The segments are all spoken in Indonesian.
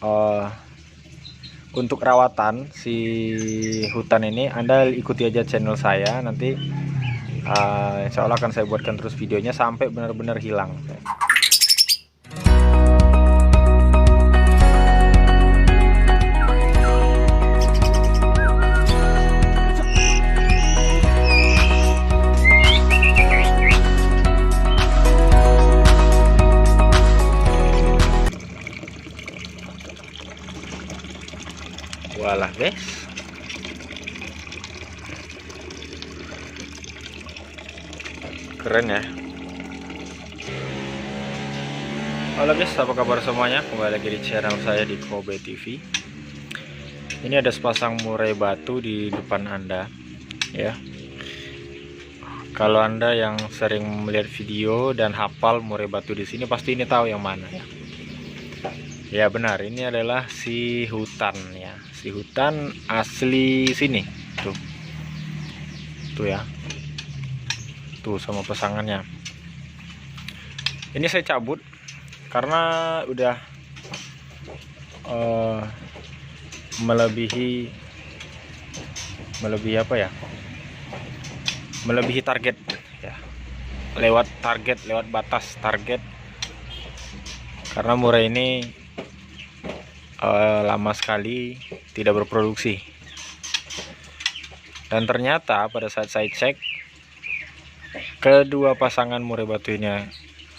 eh, untuk rawatan si hutan ini, Anda ikuti aja channel saya nanti. Insya Allah akan saya buatkan terus videonya sampai benar-benar hilang. Walah guys, keren ya. Halo guys, apa kabar semuanya? Kembali lagi di channel saya di Kobe TV. Ini ada sepasang murai batu di depan Anda ya. Kalau Anda yang sering melihat video dan hafal murai batu di sini, pasti ini tahu yang mana ya. Ya benar, ini adalah si hutan ya. Si hutan asli sini. Tuh ya. Tuh sama pasangannya. Ini saya cabut karena udah melebihi apa ya? Melebihi target ya. Lewat batas target. Karena murai ini lama sekali tidak berproduksi, dan ternyata pada saat saya cek, kedua pasangan murai batu ini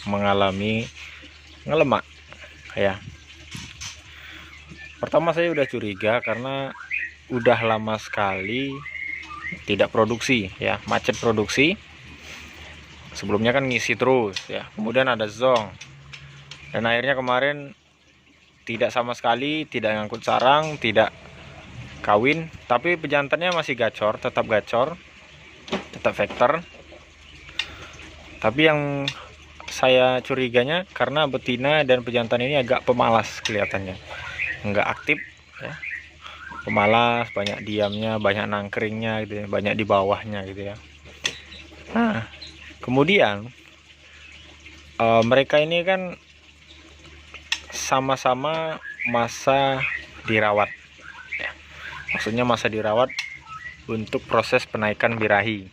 mengalami ngelemak ya. Pertama saya udah curiga karena udah lama sekali tidak produksi ya, macet produksi. Sebelumnya kan ngisi terus ya, kemudian ada zong, dan akhirnya kemarin tidak sama sekali, tidak ngangkut sarang, tidak kawin, tapi pejantannya masih gacor, tetap vektor. Tapi yang saya curiganya karena betina dan pejantan ini agak pemalas kelihatannya, nggak aktif ya. Pemalas, banyak diamnya, banyak nangkringnya gitu ya, banyak di bawahnya gitu ya. Nah, kemudian mereka ini kan sama-sama masa dirawat ya. Maksudnya masa dirawat untuk proses penaikan birahi.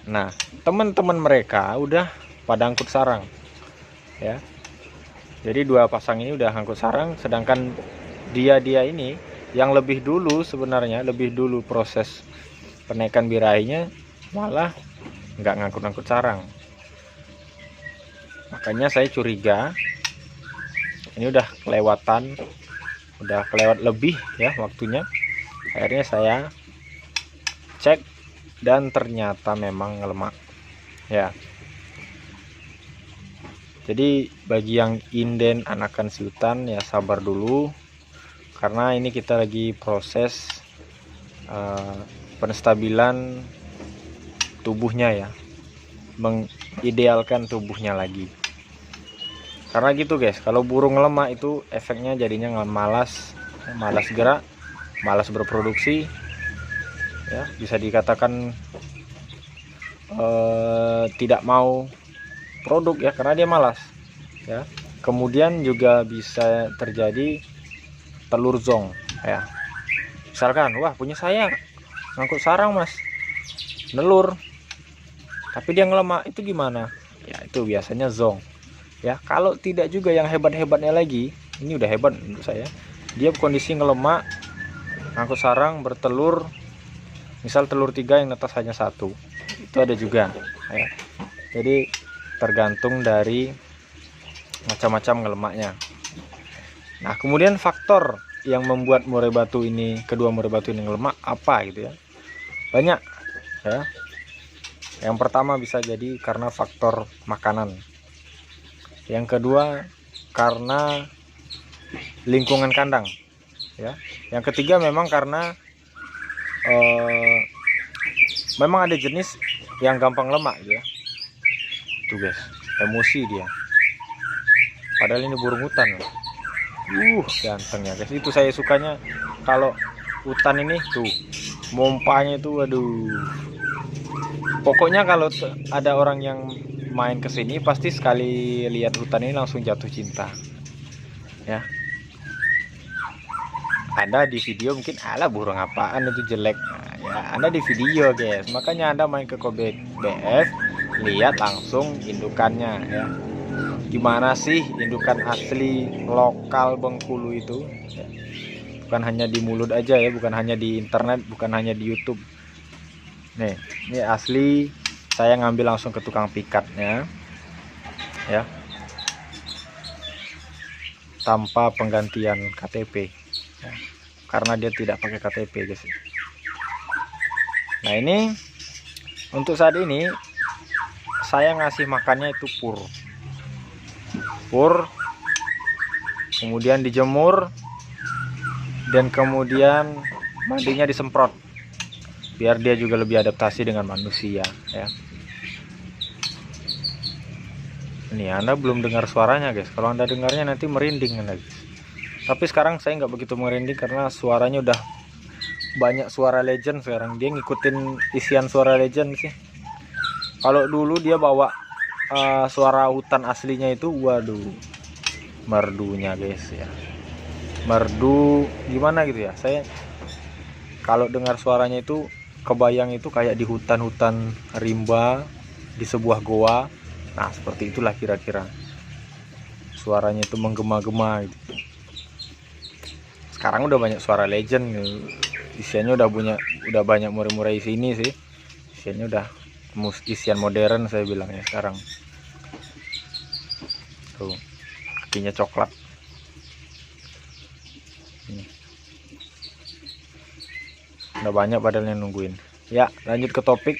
Nah, teman-teman mereka udah pada angkut sarang ya. Jadi dua pasang ini udah angkut sarang, sedangkan dia ini yang lebih dulu, sebenarnya lebih dulu proses penaikan birahinya, malah nggak ngangkut-ngangkut sarang. Makanya saya curiga ini udah kelewat lebih ya waktunya. Akhirnya saya cek dan ternyata memang ngelemak ya. Jadi bagi yang inden anakan si hutan ya, sabar dulu, karena ini kita lagi proses penstabilan tubuhnya ya, mengidealkan tubuhnya lagi. Karena gitu guys, kalau burung lemak itu efeknya jadinya malas gerak, malas berproduksi ya, bisa dikatakan tidak mau produk ya, karena dia malas ya. Kemudian juga bisa terjadi telur zong ya. Misalkan, wah punya saya ngangkut sarang mas, nelur, tapi dia ngelemak, itu gimana ya? Itu biasanya zong ya. Kalau tidak juga yang hebat-hebatnya lagi, ini udah hebat menurut saya, dia kondisi ngelemak, ngangkut sarang, bertelur, misal telur 3 yang netas hanya 1, itu ada juga ya. Jadi tergantung dari macam-macam ngelemaknya. Nah, kemudian faktor yang membuat murai batu ini, kedua murai batu ini ngelemak apa gitu ya, banyak ya. Yang pertama bisa jadi karena faktor makanan. Yang kedua karena lingkungan kandang ya. Yang ketiga memang karena memang ada jenis yang gampang lemak ya. Tuh guys, emosi dia, padahal ini burung hutan. Gantengnya guys, itu saya sukanya kalau hutan ini tuh, mompanya itu waduh. Pokoknya kalau ada orang yang main ke sini pasti sekali lihat hutan ini langsung jatuh cinta ya. Anda di video mungkin ala burung apaan itu jelek. Nah, ya Anda di video guys, makanya Anda main ke BF, lihat langsung indukannya ya. Gimana sih indukan asli lokal Bengkulu itu ya. Bukan hanya di mulut aja ya, bukan hanya di internet, bukan hanya di YouTube. Nih, ini asli saya ngambil langsung ke tukang pikatnya ya, tanpa penggantian KTP ya, karena dia tidak pakai KTP guys. Nah ini untuk saat ini saya ngasih makannya itu pur, kemudian dijemur, dan kemudian mandinya disemprot biar dia juga lebih adaptasi dengan manusia ya. Ini Anda belum dengar suaranya guys, kalau Anda dengarnya nanti merinding Anda guys. Tapi sekarang saya nggak begitu merinding karena suaranya udah banyak suara legend sekarang. Dia ngikutin isian suara legend sih. Kalau dulu dia bawa suara hutan aslinya itu, waduh, merdunya guys ya. Merdu gimana gitu ya. Saya kalau dengar suaranya itu kebayang itu kayak di hutan-hutan rimba di sebuah goa. Nah seperti itulah kira-kira suaranya itu, menggema-gema gitu. Sekarang udah banyak suara legend gitu. Isiannya udah banyak murai-murai sini sih. Isiannya udah isian modern saya bilangnya sekarang. Tuh kakinya coklat. Ini. Udah banyak padahal yang nungguin. Ya lanjut ke topik.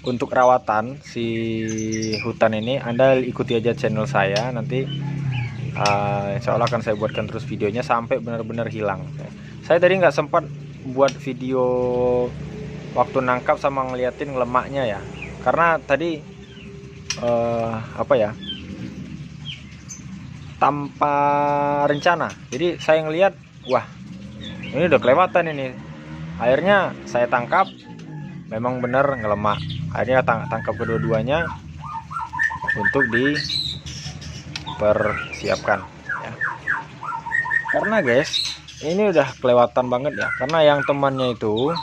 Untuk rawatan si hutan ini Anda ikuti aja channel saya, nanti insya Allah akan saya buatkan terus videonya sampai benar-benar hilang. Saya tadi nggak sempat buat video waktu nangkap sama ngeliatin lemaknya ya, karena tadi apa ya, tanpa rencana. Jadi saya ngeliat, wah ini udah kelewatan ini. Akhirnya saya tangkap, memang benar ngelemak. Akhirnya tangkap kedua-duanya untuk dipersiapkan ya. Karena guys ini udah kelewatan banget ya, karena yang temannya itu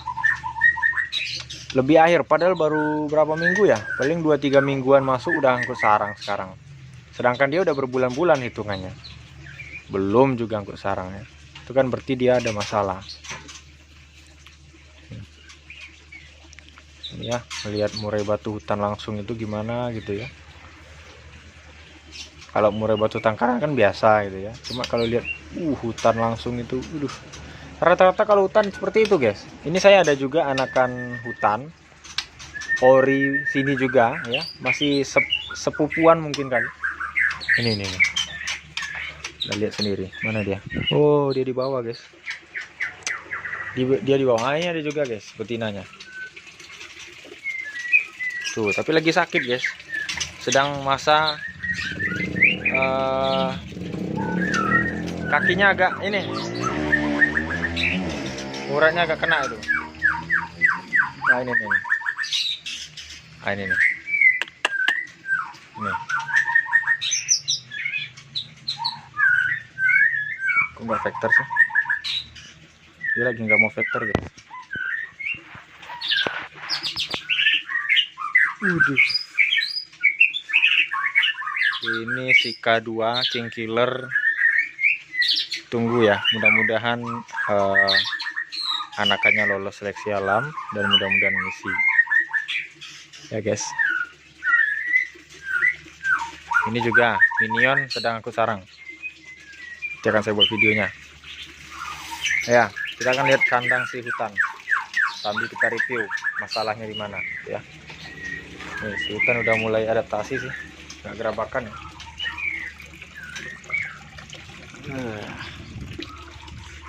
lebih akhir, padahal baru berapa minggu ya, paling 2-3 mingguan masuk udah angkut sarang sekarang. Sedangkan dia udah berbulan-bulan hitungannya belum juga angkut sarang ya. Itu kan berarti dia ada masalah ya. Melihat murai batu hutan langsung itu gimana gitu ya. Kalau murai batu tangkaran kan biasa gitu ya, cuma kalau lihat hutan langsung itu rata-rata kalau hutan seperti itu guys. Ini saya ada juga anakan hutan ori sini juga ya, masih sepupuan mungkin kali. Ini kita lihat sendiri, mana dia. Oh dia di bawah guys, dia di bawah. Ini ada juga guys betinanya tuh, tapi lagi sakit guys, sedang masa kakinya agak ini, uratnya agak kena itu. Nah ini nih, nah ini nih, ini kok nggak vector sih, dia lagi nggak mau vector guys. Ini si K2 King Killer. Tunggu ya, mudah-mudahan anakannya lolos seleksi alam dan mudah-mudahan ngisi ya guys. Ini juga minion sedang aku sarang, nanti akan saya buat videonya ya. Kita akan lihat kandang si hutan sambil kita review masalahnya di mana ya. Nih, si hutan udah mulai adaptasi sih, nggak gerabakan ya.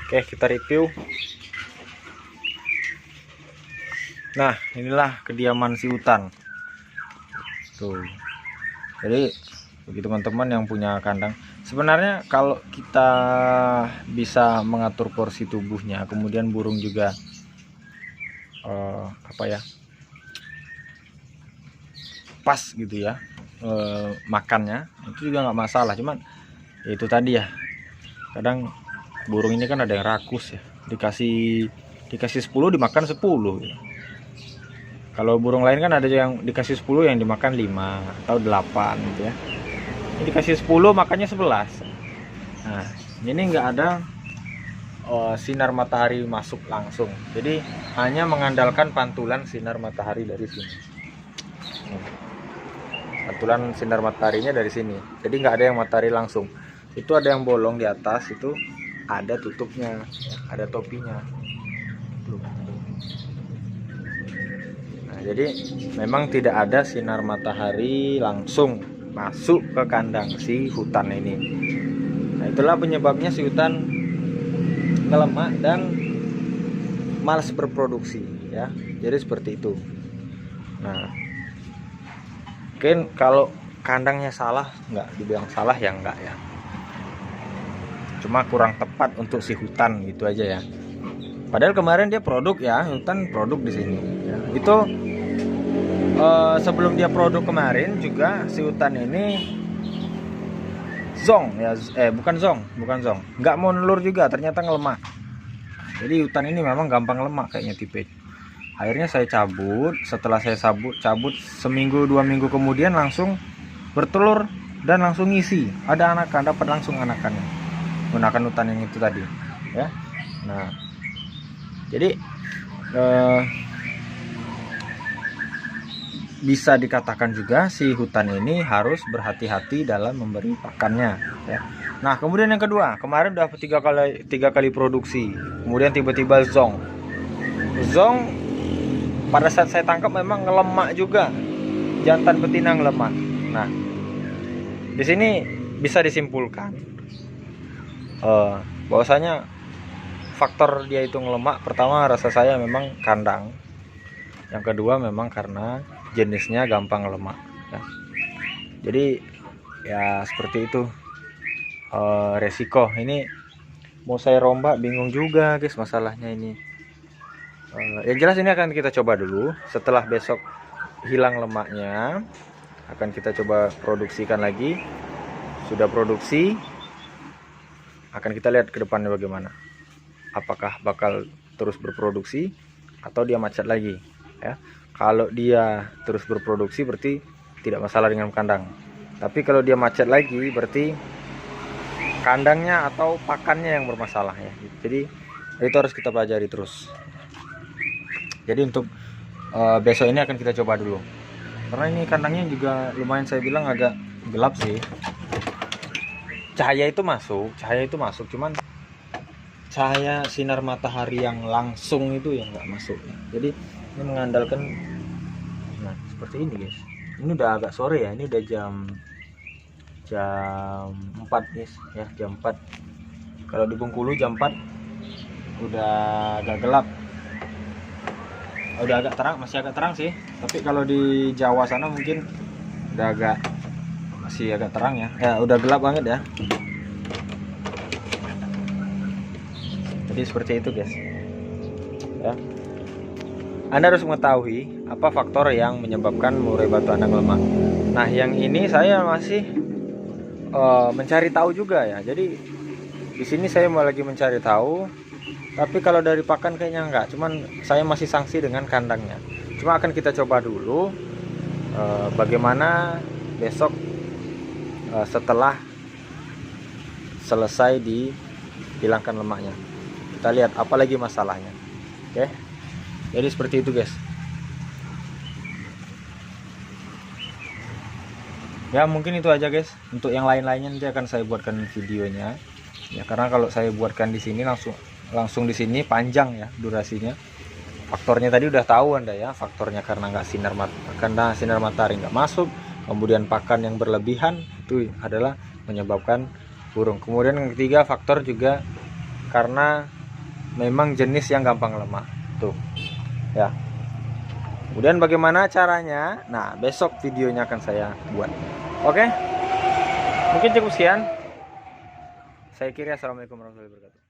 Oke kita review. Nah inilah kediaman si hutan tuh. Jadi bagi teman-teman yang punya kandang, sebenarnya kalau kita bisa mengatur porsi tubuhnya, kemudian burung juga apa ya, pas gitu ya makannya, itu juga nggak masalah. Cuman itu tadi ya, Kadang burung ini kan ada yang rakus ya, dikasih 10 dimakan 10 ya. Kalau burung lain kan ada yang dikasih 10 yang dimakan 5 atau 8 gitu ya. Ini dikasih 10 makannya 11. Nah, ini nggak ada sinar matahari masuk langsung, jadi hanya mengandalkan pantulan sinar matahari dari sini. Pantulan sinar mataharinya dari sini, jadi nggak ada yang matahari langsung. Itu ada yang bolong di atas, itu ada tutupnya, ada topinya. Nah, jadi memang tidak ada sinar matahari langsung masuk ke kandang si hutan ini. Nah, itulah penyebabnya si hutan ngelemak dan malas berproduksi ya. Jadi seperti itu. Nah, mungkin kalau kandangnya salah, nggak dibilang salah ya, enggak ya, cuma kurang tepat untuk si hutan gitu aja ya. Padahal kemarin dia produk ya, hutan produk di sini ya. Itu sebelum dia produk kemarin juga si hutan ini zong ya, bukan zong, nggak mau nelur juga, ternyata ngelemak. Jadi hutan ini memang gampang lemak kayaknya tipe. Akhirnya saya cabut. Setelah saya cabut seminggu 2 minggu kemudian langsung bertelur dan langsung ngisi, ada anakan, dapat langsung anakannya menggunakan hutan yang itu tadi ya. Nah, jadi bisa dikatakan juga si hutan ini harus berhati-hati dalam memberi pakannya ya. Nah, kemudian yang kedua, kemarin udah 3 kali produksi, kemudian tiba-tiba zong pada saat saya tangkap memang ngelemak juga, jantan betina ngelemak. Nah, di sini bisa disimpulkan bahwasanya faktor dia itu ngelemak, pertama rasa saya memang kandang, yang kedua memang karena jenisnya gampang lemak ya. Jadi ya seperti itu resiko. Ini mau saya rombak bingung juga guys masalahnya ini. Yang jelas ini akan kita coba dulu, setelah besok hilang lemaknya akan kita coba produksikan lagi. Sudah produksi, akan kita lihat ke depannya bagaimana, apakah bakal terus berproduksi atau dia macet lagi ya. Kalau dia terus berproduksi berarti tidak masalah dengan kandang, tapi kalau dia macet lagi berarti kandangnya atau pakannya yang bermasalah ya. Jadi itu harus kita pelajari terus. Jadi untuk besok ini akan kita coba dulu, karena ini kandangnya juga lumayan, saya bilang agak gelap sih. Cahaya itu masuk, cuman cahaya sinar matahari yang langsung itu yang nggak masuk. Jadi ini mengandalkan, nah seperti ini guys. Ini udah agak sore ya, ini udah jam 4 guys ya, jam 4. Kalau di Bengkulu jam 4 udah agak gelap, udah agak terang, masih agak terang sih, tapi kalau di Jawa sana mungkin udah masih agak terang ya, udah gelap banget ya. Jadi seperti itu guys ya. Anda harus mengetahui apa faktor yang menyebabkan murai batu anda melemah. Nah, yang ini saya masih mencari tahu juga ya. Jadi di sini saya mau lagi mencari tahu, tapi kalau dari pakan kayaknya enggak, cuman saya masih sanksi dengan kandangnya. Cuma akan kita coba dulu bagaimana besok setelah selesai dihilangkan lemaknya. Kita lihat apa lagi masalahnya. Oke. Jadi seperti itu guys. Ya mungkin itu aja guys. Untuk yang lain-lainnya nanti akan saya buatkan videonya. Ya karena kalau saya buatkan di sini langsung di sini panjang ya durasinya. Faktornya tadi udah tahu Anda ya. Faktornya karena sinar matahari nggak masuk, kemudian pakan yang berlebihan itu adalah menyebabkan burung. Kemudian yang ketiga faktor juga karena memang jenis yang gampang lemah tuh ya. Kemudian bagaimana caranya, nah besok videonya akan saya buat. Oke, mungkin cukup sekian. Saya kira assalamualaikum warahmatullahi wabarakatuh.